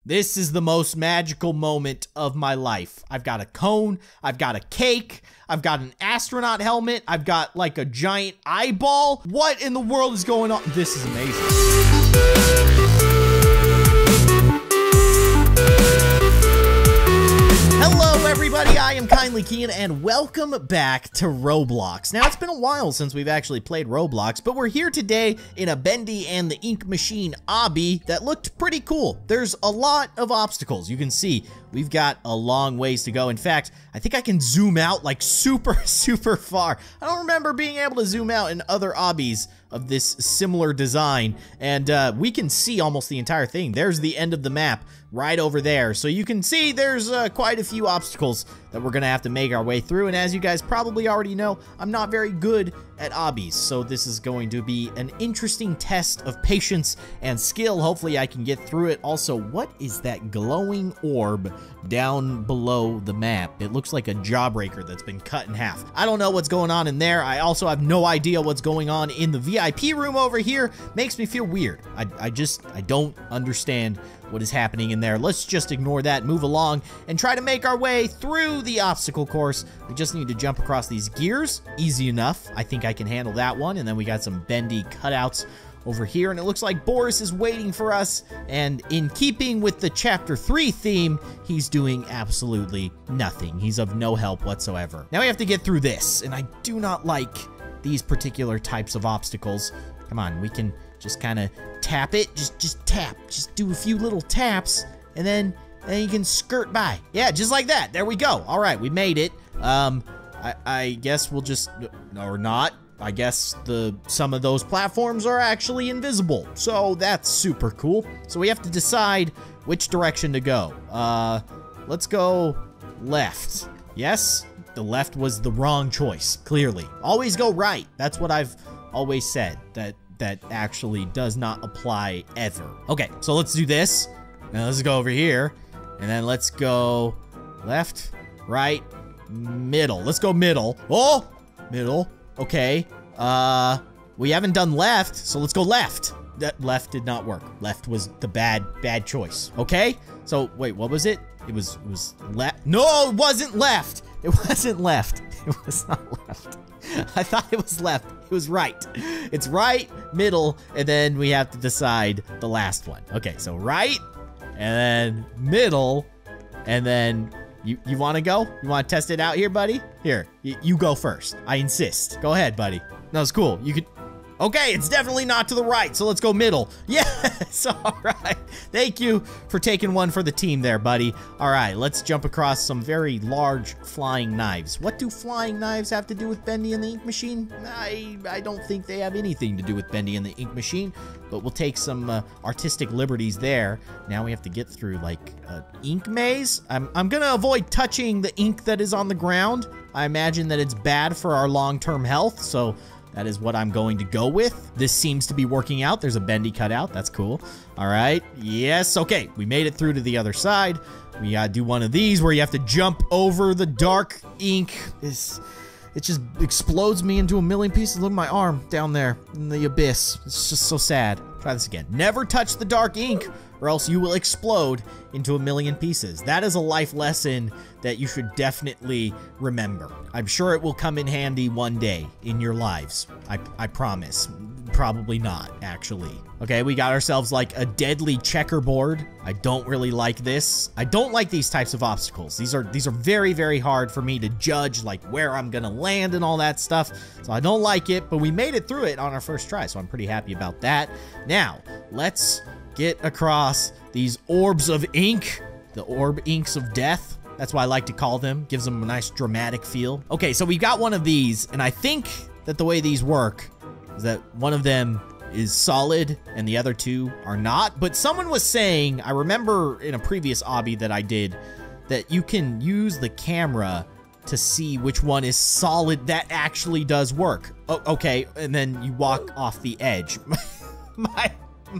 This is the most magical moment of my life. I've got a cone, I've got a cake, I've got an astronaut helmet, I've got like a giant eyeball. What in the world is going on? This is amazing. Hello everybody, I am Kindly Keyin and welcome back to Roblox. Now it's been a while since we've actually played Roblox, but we're here today in a Bendy and the Ink Machine Obby that looked pretty cool. There's a lot of obstacles. You can see we've got a long ways to go. In fact, I think I can zoom out like super far. I don't remember being able to zoom out in other obbies of this similar design, and we can see almost the entire thing. There's the end of the map right over there. So you can see there's quite a few obstacles that we're gonna have to make our way through, and as you guys probably already know, I'm not very good at obbies, so this is going to be an interesting test of patience and skill. Hopefully I can get through it. Also, what is that glowing orb down below the map? It looks like a jawbreaker that's been cut in half. I don't know what's going on in there. I also have no idea what's going on in the VIP room over here. Makes me feel weird. I don't understand what is happening in there. Let's just ignore that, move along, and try to make our way through the obstacle course. We just need to jump across these gears. Easy enough. I think I can handle that one. And then we got some bendy cutouts over here, and it looks like Boris is waiting for us, and in keeping with the Chapter 3 theme, he's doing absolutely nothing. He's of no help whatsoever. Now we have to get through this, and I do not like these particular types of obstacles. Come on, we can just kind of tap it. Just tap. Just do a few little taps, and then you can skirt by. Yeah, just like that. There we go. All right, we made it. I guess we'll just, or not. I guess some of those platforms are actually invisible, so that's super cool. So we have to decide which direction to go. Let's go left. Yes, the left was the wrong choice, clearly. Always go right. That's what I've always said. That actually does not apply ever. Okay, so let's do this. Now let's go over here, and then let's go left, right, middle. Let's go middle. Oh, middle. Okay, we haven't done left, so let's go left. That left did not work. Left was the bad choice. Okay, so wait, what was it? It was left. No, it wasn't left. It wasn't left. It was not left. I thought it was left. It was right. It's right, middle, and then we have to decide the last one. Okay, so right, and then middle, and then you want to go? You want to test it out here, buddy? Here, you go first. I insist. Go ahead, buddy. No, it's cool. You could. Okay, it's definitely not to the right, so let's go middle. Yes, all right. Thank you for taking one for the team there, buddy. All right, let's jump across some very large flying knives. What do flying knives have to do with Bendy and the Ink Machine? I don't think they have anything to do with Bendy and the Ink Machine, but we'll take some artistic liberties there. Now we have to get through, like, an ink maze. I'm gonna avoid touching the ink that is on the ground. I imagine that it's bad for our long-term health, so that is what I'm going to go with. This seems to be working out. There's a bendy cutout. That's cool. All right. Yes. Okay. We made it through to the other side. We gotta do one of these where you have to jump over the dark ink. It just explodes me into a million pieces. Look at my arm down there in the abyss. It's just so sad. Try this again. Never touch the dark ink, or else you will explode into a million pieces. That is a life lesson that you should definitely remember. I'm sure it will come in handy one day in your lives. I promise. Probably not, actually. Okay, we got ourselves like a deadly checkerboard. I don't really like this. I don't like these types of obstacles. These are very hard for me to judge, like where I'm gonna land and all that stuff. So I don't like it, but we made it through it on our first try, so I'm pretty happy about that. Now, let's get across these orbs of ink, the orb inks of death. That's what I like to call them. Gives them a nice dramatic feel. Okay, so we got one of these, and I think that the way these work is that one of them is solid and the other two are not. But someone was saying, I remember in a previous obby that I did, that you can use the camera to see which one is solid. That actually does work. Oh, okay, and then you walk off the edge.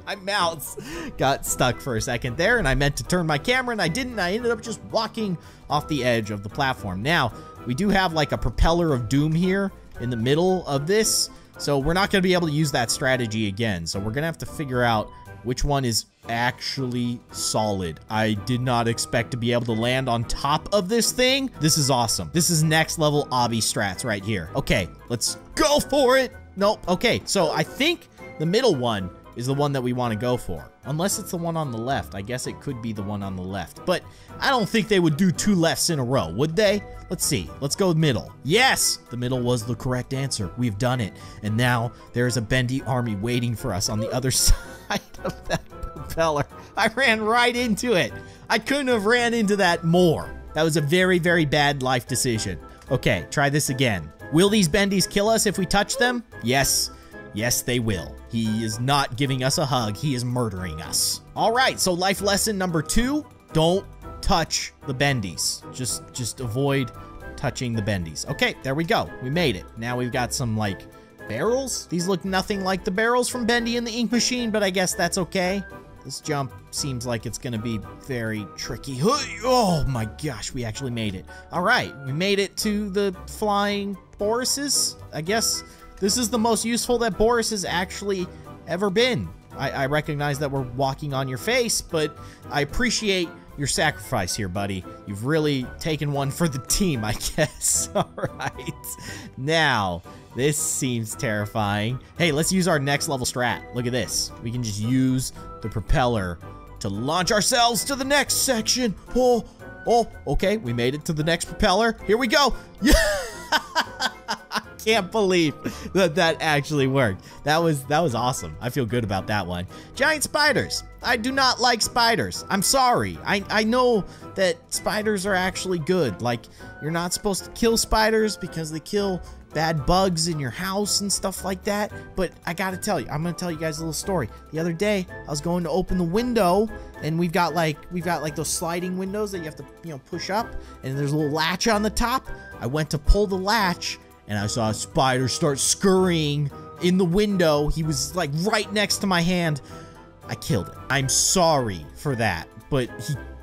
My mouse got stuck for a second there, and I meant to turn my camera, and I didn't. I ended up just walking off the edge of the platform. Now, we do have like a propeller of doom here in the middle of this, so we're not going to be able to use that strategy again. So we're going to have to figure out which one is actually solid. I did not expect to be able to land on top of this thing. This is awesome. This is next level Obby strats right here. Okay, let's go for it. Nope. Okay, so I think the middle one is the one that we want to go for. Unless it's the one on the left. I guess it could be the one on the left. But I don't think they would do 2 lefts in a row, would they? Let's see. Let's go middle. Yes! The middle was the correct answer. We've done it. And now there's a bendy army waiting for us on the other side of that propeller. I ran right into it. I couldn't have ran into that more. That was a very, very bad life decision. Okay, try this again. Will these bendies kill us if we touch them? Yes. Yes, they will. He is not giving us a hug. He is murdering us. All right, so life lesson number 2, don't touch the bendies. Just avoid touching the bendies. Okay, there we go. We made it. Now we've got some, like, barrels. These look nothing like the barrels from Bendy and the Ink Machine, but I guess that's okay. This jump seems like it's gonna be very tricky. Oh my gosh, we actually made it. All right, we made it to the flying Boruses. I guess this is the most useful that Boris has actually ever been. I recognize that we're walking on your face, but I appreciate your sacrifice here, buddy. You've really taken one for the team, I guess. All right. Now, this seems terrifying. Hey, let's use our next level strat. Look at this. We can just use the propeller to launch ourselves to the next section. Oh, okay. We made it to the next propeller. Here we go. Yeah. I can't believe that actually worked. That was awesome. I feel good about that one. Giant spiders. I do not like spiders. I'm sorry. I know that spiders are actually good. Like, you're not supposed to kill spiders because they kill bad bugs in your house and stuff like that. But I gotta tell you, I'm gonna tell you guys a little story. The other day, I was going to open the window, and we've got like those sliding windows that you have to, push up, and there's a little latch on the top. I went to pull the latch, and I saw a spider start scurrying in the window. He was like right next to my hand. I killed it. I'm sorry for that, but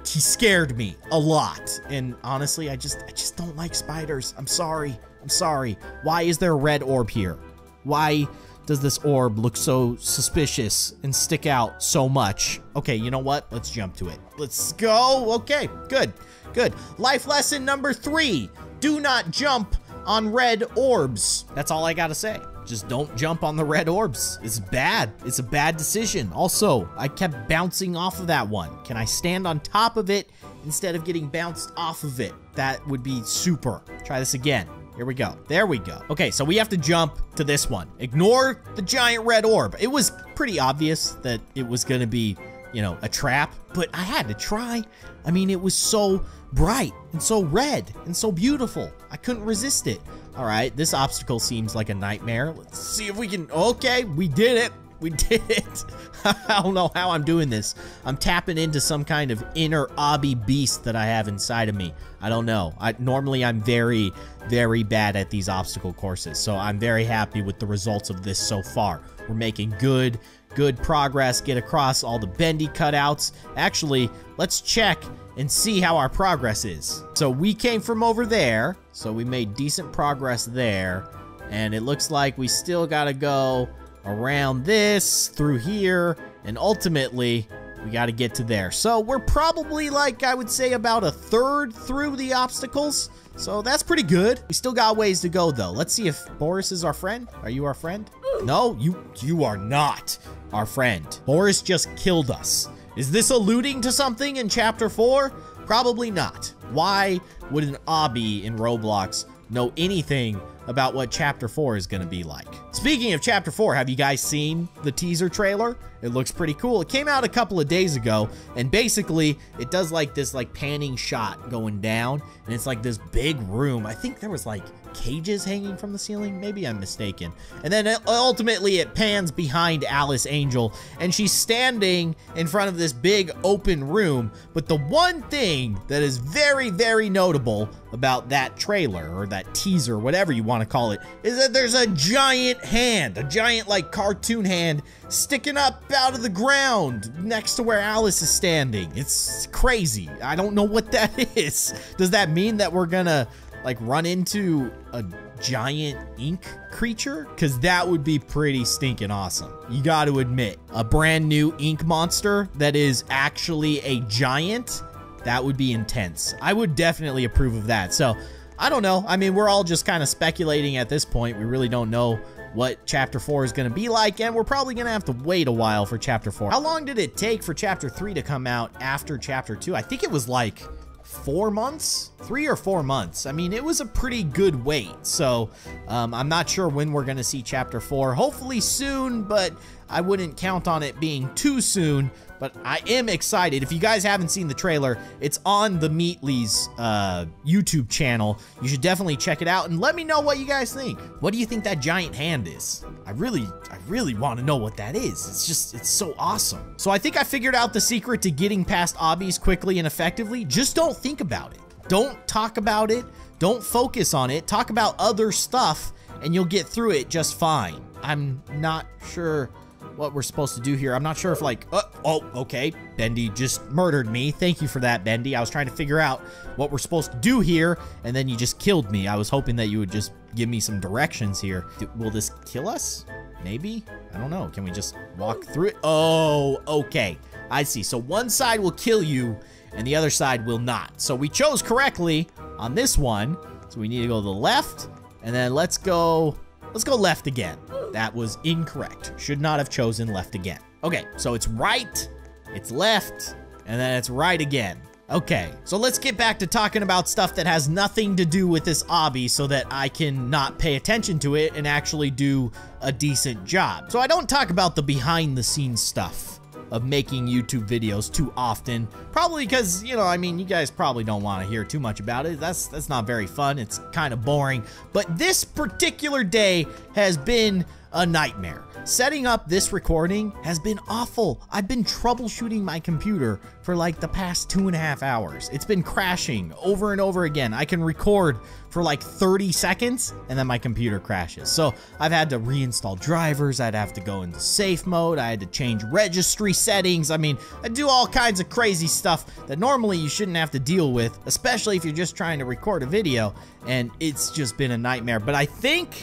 he scared me a lot. And honestly, I just don't like spiders. I'm sorry. I'm sorry. Why is there a red orb here? Why does this orb look so suspicious and stick out so much? Okay, you know what? Let's jump to it. Let's go. Okay, good. Good. Life lesson number 3. Do not jump on red orbs. That's all I gotta say. Just don't jump on the red orbs. It's bad. It's a bad decision. Also, I kept bouncing off of that one. Can I stand on top of it instead of getting bounced off of it? That would be super. Try this again. Here we go. There we go. Okay, so we have to jump to this one. Ignore the giant red orb. It was pretty obvious that it was gonna be, a trap, but I had to try. I mean, it was so bright and so red and so beautiful. I couldn't resist it. All right, this obstacle seems like a nightmare. Let's see if we can. Okay, we did it. We did it. I don't know how I'm doing this. I'm tapping into some kind of inner Obby beast that I have inside of me. I don't know. Normally I'm very, very bad at these obstacle courses, so I'm very happy with the results of this so far. We're making good progress. Get across all the bendy cutouts. Actually, let's check and see how our progress is. So we came from over there, so we made decent progress there, and it looks like we still gotta go around this, through here, and ultimately, we gotta get to there. So we're probably, like, I would say about a third through the obstacles, so that's pretty good. We still got ways to go, though. Let's see if Boris is our friend. Are you our friend? No, you are not our friend. Boris just killed us. Is this alluding to something in Chapter 4? Probably not. Why would an Obby in Roblox know anything about what Chapter 4 is going to be like? Speaking of Chapter 4, have you guys seen the teaser trailer? It looks pretty cool. It came out a couple of days ago, and basically, it does like this panning shot going down, and it's like this big room. I think there was like cages hanging from the ceiling. Maybe I'm mistaken. And then ultimately it pans behind Alice Angel, and she's standing in front of this big open room. But the one thing that is very, very notable about that trailer, or that teaser, whatever you want to call it, is that there's a giant hand, a giant like cartoon hand sticking up out of the ground next to where Alice is standing. It's crazy. I don't know what that is. Does that mean that we're gonna like run into a giant ink creature? Because that would be pretty stinking awesome. You got to admit, a brand new ink monster that is actually a giant, that would be intense. I would definitely approve of that. So, I don't know. I mean, we're all just kind of speculating at this point. We really don't know what Chapter 4 is going to be like, and we're probably going to have to wait a while for Chapter 4. How long did it take for Chapter 3 to come out after Chapter 2? I think it was like 4 months? 3 or 4 months. I mean, it was a pretty good wait. So, I'm not sure when we're going to see Chapter 4. Hopefully soon, but I wouldn't count on it being too soon. But I am excited. If you guys haven't seen the trailer, it's on the Meatly's YouTube channel. You should definitely check it out and let me know what you guys think. What do you think that giant hand is? I really want to know what that is. It's so awesome. So I think I figured out the secret to getting past obbies quickly and effectively. Just don't think about it. Don't talk about it. Don't focus on it. Talk about other stuff and you'll get through it just fine. I'm not sure what we're supposed to do here. I'm not sure if like, oh, okay. Bendy just murdered me. Thank you for that, Bendy. I was trying to figure out what we're supposed to do here, and then you just killed me. I was hoping that you would just give me some directions here. Will this kill us? Maybe? I don't know. Can we just walk through it? Oh, okay. I see. So one side will kill you, and the other side will not. So we chose correctly on this one. So we need to go to the left, and then let's go left again. That was incorrect. Should not have chosen left again. Okay, so it's right, it's left, and then it's right again. Okay, so let's get back to talking about stuff that has nothing to do with this obby so that I can not pay attention to it and actually do a decent job. So I don't talk about the behind the scenes stuff of making YouTube videos too often. Probably because, you know, I mean, you guys probably don't want to hear too much about it. That's not very fun. It's kind of boring. But this particular day has been a nightmare. Setting up this recording has been awful. I've been troubleshooting my computer for like the past 2.5 hours. It's been crashing over and over again. I can record for like 30 seconds and then my computer crashes. So I've had to reinstall drivers. I'd have to go into safe mode. I had to change registry settings. I mean, I do all kinds of crazy stuff that normally you shouldn't have to deal with, especially if you're just trying to record a video, and it's just been a nightmare. But I think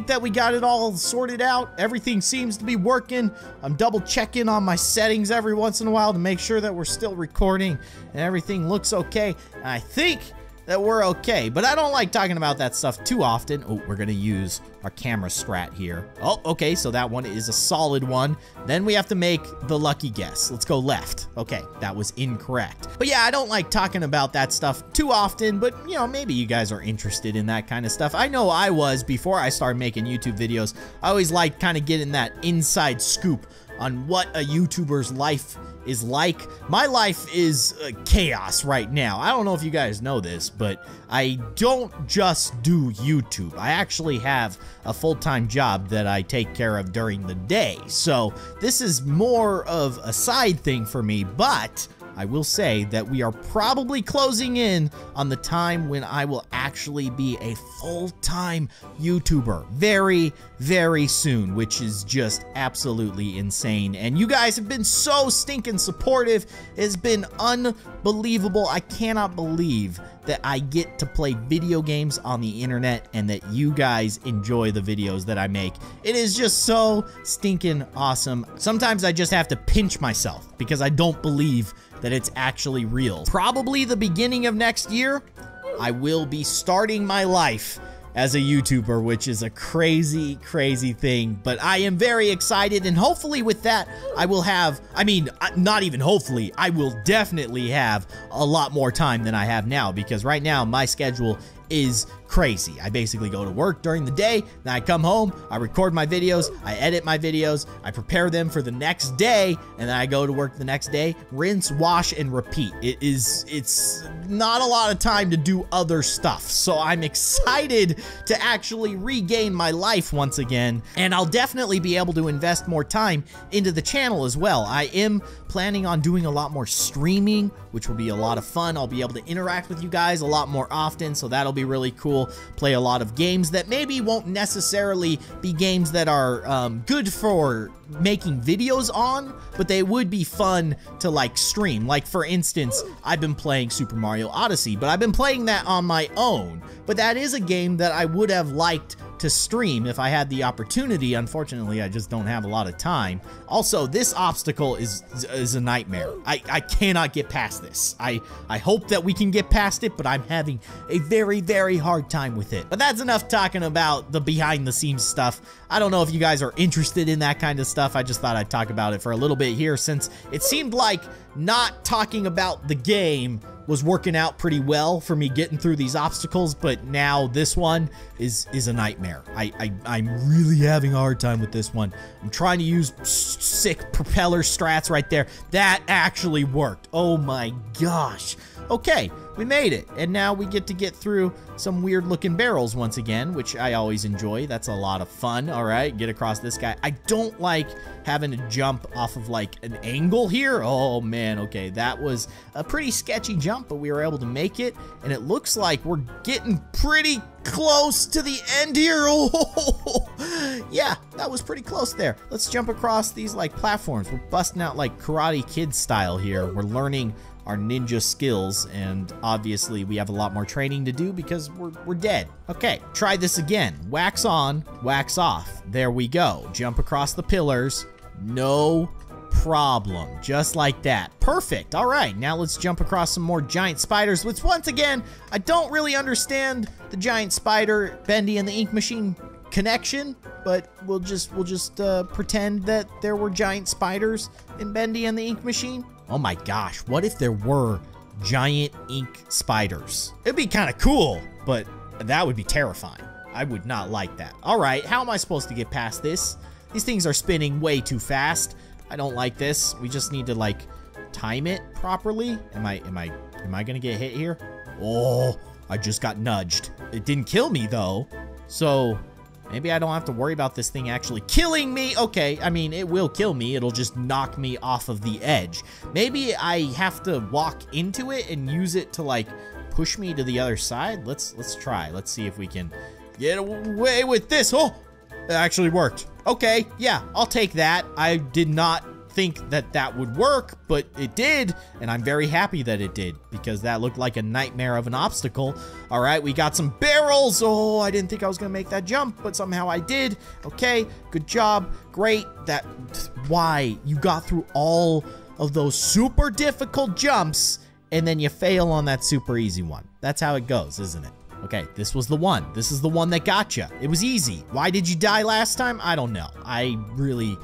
that we got it all sorted out. Everything seems to be working. I'm double checking on my settings every once in a while to make sure that we're still recording and everything looks okay. And I think that we're okay, but I don't like talking about that stuff too often. Oh, we're gonna use our camera strat here. Oh, okay, so that one is a solid one. Then we have to make the lucky guess. Let's go left. Okay, that was incorrect. But yeah, I don't like talking about that stuff too often, but you know, maybe you guys are interested in that kind of stuff. I know I was before I started making YouTube videos. I always liked kind of getting that inside scoop on what a YouTuber's life is like. My life is chaos right now. I don't know if you guys know this, but I don't just do YouTube. I actually have a full-time job that I take care of during the day. So this is more of a side thing for me, but I will say that we are probably closing in on the time when I will actually be a full-time YouTuber very, very soon, which is just absolutely insane. And you guys have been so stinking supportive. It's been unbelievable. I cannot believe that I get to play video games on the internet and that you guys enjoy the videos that I make. It is just so stinking awesome. Sometimes I just have to pinch myself because I don't believe that it's actually real. Probably the beginning of next year, I will be starting my life as a YouTuber, which is a crazy, crazy thing. But I am very excited, and hopefully with that, I will have, I mean, not even hopefully, I will definitely have a lot more time than I have now, because right now my schedule is crazy. I basically go to work during the day, then I come home, I record my videos, I edit my videos, I prepare them for the next day, and then I go to work the next day, rinse, wash, and repeat. It's not a lot of time to do other stuff, so I'm excited to actually regain my life once again, and I'll definitely be able to invest more time into the channel as well. I am planning on doing a lot more streaming, which will be a lot of fun. I'll be able to interact with you guys a lot more often, so that'll be really cool. Play a lot of games that maybe won't necessarily be games that are good for making videos on, but they would be fun to like stream. Like for instance, I've been playing Super Mario Odyssey, but I've been playing that on my own. But that is a game that I would have liked to stream if I had the opportunity. Unfortunately, I just don't have a lot of time. Also, this obstacle is a nightmare. I cannot get past this. I hope that we can get past it, but I'm having a very, very hard time with it. But that's enough talking about the behind the scenes stuff. I don't know if you guys are interested in that kind of stuff. I just thought I'd talk about it for a little bit here, since it seemed like not talking about the game was working out pretty well for me getting through these obstacles, but now this one is a nightmare. I'm really having a hard time with this one. I'm trying to use sick propeller strats right there. That actually worked. Oh my gosh. Okay, we made it, and now we get to get through some weird looking barrels once again, which I always enjoy. That's a lot of fun. All right, get across this guy. I don't like having to jump off of like an angle here. Oh man, okay, that was a pretty sketchy jump, but we were able to make it, and it looks like we're getting pretty close to the end here. Oh, yeah, that was pretty close there. Let's jump across these like platforms. We're busting out like Karate Kid style here. We're learning our ninja skills, and obviously we have a lot more training to do because we're dead. Okay, try this again. Wax on, wax off. There we go. Jump across the pillars. No problem. Just like that. Perfect. All right, now let's jump across some more giant spiders, which once again, I don't really understand the giant spider, Bendy and the Ink Machine connection, but we'll just pretend that there were giant spiders in Bendy and the Ink Machine. Oh my gosh, what if there were giant ink spiders? It'd be kind of cool, but that would be terrifying. I would not like that. All right, how am I supposed to get past this? These things are spinning way too fast. I don't like this. We just need to like time it properly. Am I gonna get hit here? Oh, I just got nudged. It didn't kill me though, so maybe I don't have to worry about this thing actually killing me. Okay, I mean, it will kill me. It'll just knock me off of the edge. Maybe I have to walk into it and use it to like push me to the other side. Let's try. Let's see if we can get away with this. Oh, it actually worked. Okay, yeah, I'll take that. I did not think that that would work, but it did, and I'm very happy that it did, because that looked like a nightmare of an obstacle. All right, we got some barrels. Oh, I didn't think I was gonna make that jump, but somehow I did. Okay, good job. Great. Why you got through all of those super difficult jumps and then you fail on that super easy one. That's how it goes, isn't it? Okay, this was the one. This is the one that got you. It was easy. Why did you die last time? I don't know. I really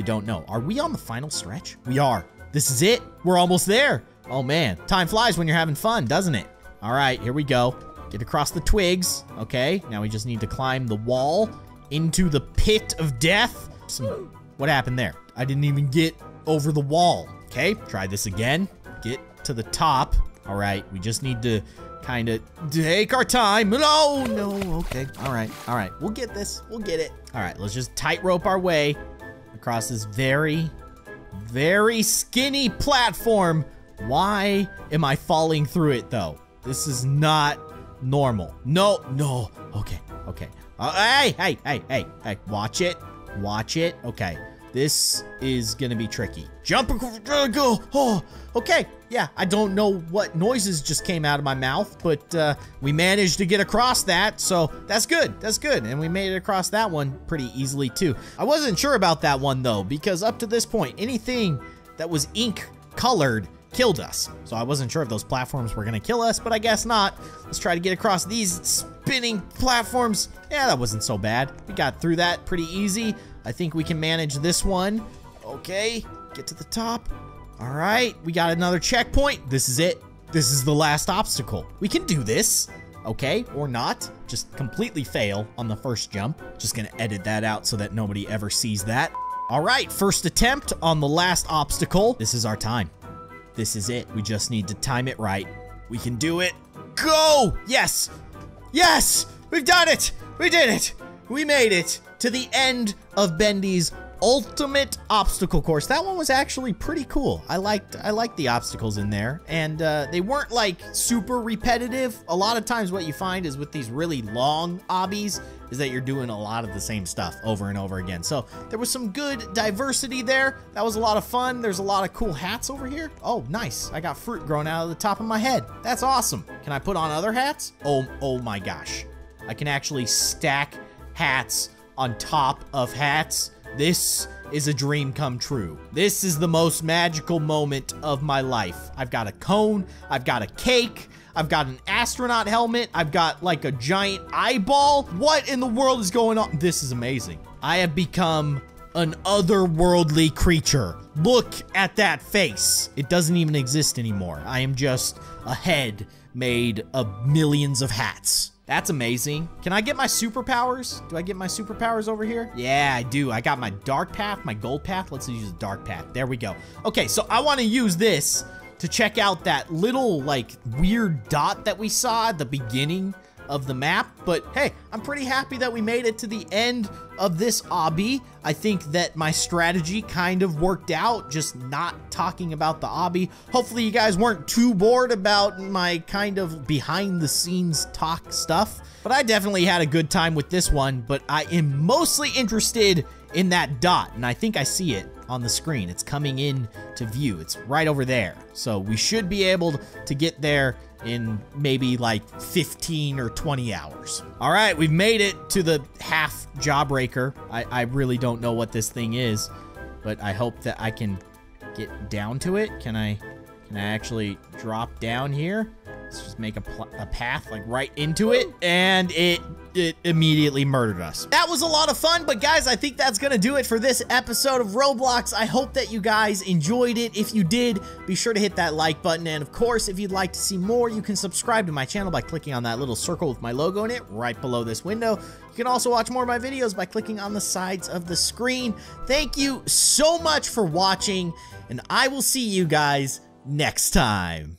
don't know. Are we on the final stretch? We are. This is it. We're almost there. Oh man, time flies when you're having fun, doesn't it? All right, here we go. Get across the twigs. Okay, now we just need to climb the wall into the pit of death. What happened there? I didn't even get over the wall. Okay, try this again. Get to the top. All right, we just need to kind of take our time. No, okay. All right. We'll get this. We'll get it. All right, let's just tightrope our way across this very, very skinny platform. Why am I falling through it, though? This is not normal. No. Okay. Hey. Watch it. Okay. This is gonna be tricky. Jump, go. Oh, okay. Yeah, I don't know what noises just came out of my mouth, but we managed to get across that, so that's good. And we made it across that one pretty easily, too. I wasn't sure about that one, though, because up to this point, anything that was ink colored killed us. So I wasn't sure if those platforms were gonna kill us, but I guess not. Let's try to get across these spinning platforms. Yeah, that wasn't so bad. We got through that pretty easy. I think we can manage this one. Okay, get to the top. All right, we got another checkpoint. This is it. This is the last obstacle. We can do this, okay, or not. Just completely fail on the first jump. Just gonna edit that out so that nobody ever sees that. All right, first attempt on the last obstacle. This is our time. This is it. We just need to time it right. We can do it. Go! Yes! Yes! We've done it! We did it! We made it to the end of Bendy's ultimate obstacle course. That one was actually pretty cool. I liked the obstacles in there, and they weren't like super repetitive. A lot of times what you find is with these really long obbies is that you're doing a lot of the same stuff over and over again. So there was some good diversity there. That was a lot of fun. There's a lot of cool hats over here. Oh, nice. I got fruit growing out of the top of my head. That's awesome. Can I put on other hats? Oh my gosh. I can actually stack hats on top of hats. This is a dream come true. This is the most magical moment of my life. I've got a cone, I've got a cake, I've got an astronaut helmet, I've got like a giant eyeball. What in the world is going on? This is amazing. I have become an otherworldly creature. Look at that face. It doesn't even exist anymore. I am just a head made of millions of hats. That's amazing. Can I get my superpowers? Do I get my superpowers over here? Yeah, I do. I got my dark path, my gold path. Let's use the dark path. There we go. Okay, so I want to use this to check out that little, like, weird dot that we saw at the beginning of the map. But hey, I'm pretty happy that we made it to the end of this obby. I think that my strategy kind of worked out, just not talking about the obby. Hopefully you guys weren't too bored about my kind of behind the scenes talk stuff, but I definitely had a good time with this one. But I am mostly interested in that dot, and I think I see it on the screen. It's coming in to view. It's right over there. So we should be able to get there in maybe like 15 or 20 hours. All right, we've made it to the half jawbreaker. I really don't know what this thing is, but I hope that I can get down to it. Can I actually drop down here? Let's just make a path like right into it, and it immediately murdered us. That was a lot of fun, but guys, I think that's gonna do it for this episode of Roblox. I hope that you guys enjoyed it. If you did, be sure to hit that like button, and of course, if you'd like to see more, you can subscribe to my channel by clicking on that little circle with my logo in it right below this window. You can also watch more of my videos by clicking on the sides of the screen. Thank you so much for watching, and I will see you guys next time.